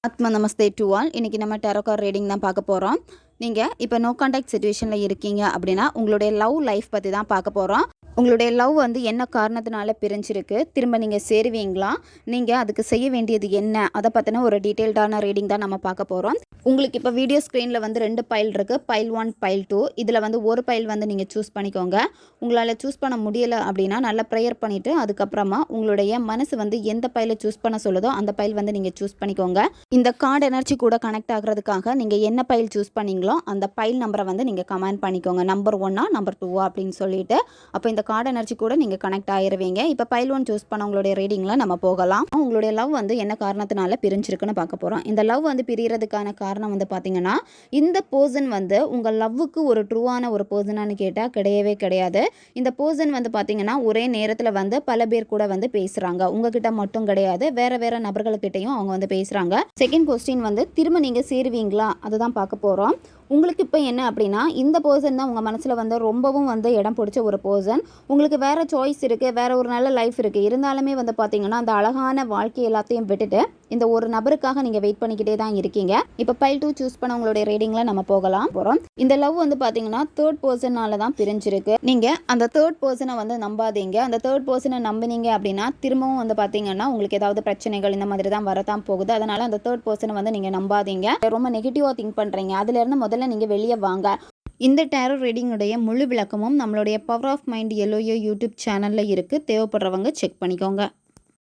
ஆத்மா நமஸ்தே to all. இன்றைக்கி நம்ம டேரோ கார்ட் ரீடிங் தான் பார்க்க போகிறோம். நீங்கள் இப்போ நோ கான்டாக்ட் சிச்சுவேஷனில் இருக்கீங்க அப்படின்னா உங்களுடைய லவ் லைஃப் பற்றி தான் பார்க்க போகிறோம். உங்களுடைய லவ் வந்து என்ன காரணத்தினால பிரிஞ்சிருக்கு, திரும்ப நீங்கள் சேருவீங்களா, நீங்கள் அதுக்கு செய்ய வேண்டியது என்ன, அதை பற்றின ஒரு டீட்டெயில்டான ரீடிங் தான் நம்ம பார்க்க போகிறோம். உங்களுக்கு இப்போ வீடியோ ஸ்க்ரீனில் வந்து 2 பைல் இருக்குது, பைல் 1 பைல் 2. இதில் வந்து ஒரு பைல் வந்து நீங்கள் சூஸ் பண்ணிக்கோங்க. உங்களால் சூஸ் பண்ண முடியலை அப்படின்னா நல்லா ப்ரேயர் பண்ணிவிட்டு அதுக்கப்புறமா உங்களுடைய மனசு வந்து எந்த பைலை சூஸ் பண்ண சொல்லுதோ அந்த பைல் வந்து நீங்கள் சூஸ் பண்ணிக்கோங்க. இந்த கார்டு எனர்ஜி கூட கனெக்ட் ஆகிறதுக்காக நீங்கள் என்ன பைல் சூஸ் பண்ணீங்களோ அந்த பைல் நம்பரை வந்து நீங்கள் கமெண்ட் பண்ணிக்கோங்க. நம்பர் 1 நம்பர் 2 அப்படின்னு சொல்லிட்டு. அப்போ இந்த கார்டு எனர்ஜி கூட நீங்கள் கனெக்ட் ஆகிருவீங்க. இப்போ பைல் 1 சூஸ் பண்ண உங்களுடைய ரீடிங்கில் நம்ம போகலாம். உங்களுடைய லவ் வந்து என்ன காரணத்தினால பிரிஞ்சிருக்குன்னு பார்க்க போகிறோம். இந்த லவ் வந்து பிரியறதுக்கான காரணம் வந்து பார்த்தீங்கன்னா, இந்த பர்சன் வந்து உங்கள் லவ்வுக்கு ஒரு ட்ரூவான ஒரு பர்சனானு கேட்டால் கிடையவே கிடையாது. இந்த பர்சன் வந்து பார்த்தீங்கன்னா ஒரே நேரத்தில் வந்து பல பேர் கூட வந்து பேசுகிறாங்க. உங்ககிட்ட மட்டும் கிடையாது, வேறு வேறு நபர்கள்கிட்டையும் அவங்க வந்து பேசுகிறாங்க. செகண்ட் கொஸ்டின் வந்து திரும்ப நீங்கள் சேருவீங்களா, அதுதான் பார்க்க போகிறோம். உங்களுக்கு இப்போ என்ன அப்படின்னா, இந்த பர்சன் தான் உங்கள் மனசில் வந்து ரொம்பவும் வந்து இடம் பிடிச்ச ஒரு பர்சன். உங்களுக்கு வேறு சாய்ஸ் இருக்குது, வேறு ஒரு நல்ல லைஃப் இருக்குது. இருந்தாலுமே வந்து பார்த்தீங்கன்னா அந்த அழகான வாழ்க்கை எல்லாத்தையும் விட்டுட்டு இந்த ஒரு நபருக்காக நீங்கள் வெயிட் பண்ணிக்கிட்டே தான் இருக்கீங்க. இப்போ பைல் 2 சூஸ் பண்ண உங்களுடைய ரீடிங்கில் நம்ம போகிறோம். இந்த லவ் வந்து பார்த்தீங்கன்னா தேர்ட் பர்சனால தான் பிரிஞ்சிருக்கு. நீங்கள் அந்த தேர்ட் பர்சனை வந்து நம்பாதீங்க. அந்த தேர்ட் பர்சனை நம்பினீங்க அப்படின்னா திரும்பவும் வந்து பார்த்தீங்கன்னா உங்களுக்கு ஏதாவது பிரச்சனைகள் இந்த மாதிரி தான் வரதான் போகுது. அதனால் அந்த தேர்ட் பர்சனை வந்து நீங்கள் நம்பாதீங்க. ரொம்ப நெகட்டிவாக திங்க் பண்ணுறீங்க. அதுலேருந்து முதல்ல நீங்கள் வெளியே வாங்க. இந்த டேரோ ரீடிங்குடைய முழு விளக்கமும் நம்மளுடைய பவர் ஆஃப் மைண்ட் எல்ஓயோ யூடியூப் சேனலில் இருக்குது. தேவைப்படுறவங்க செக் பண்ணிக்கோங்க.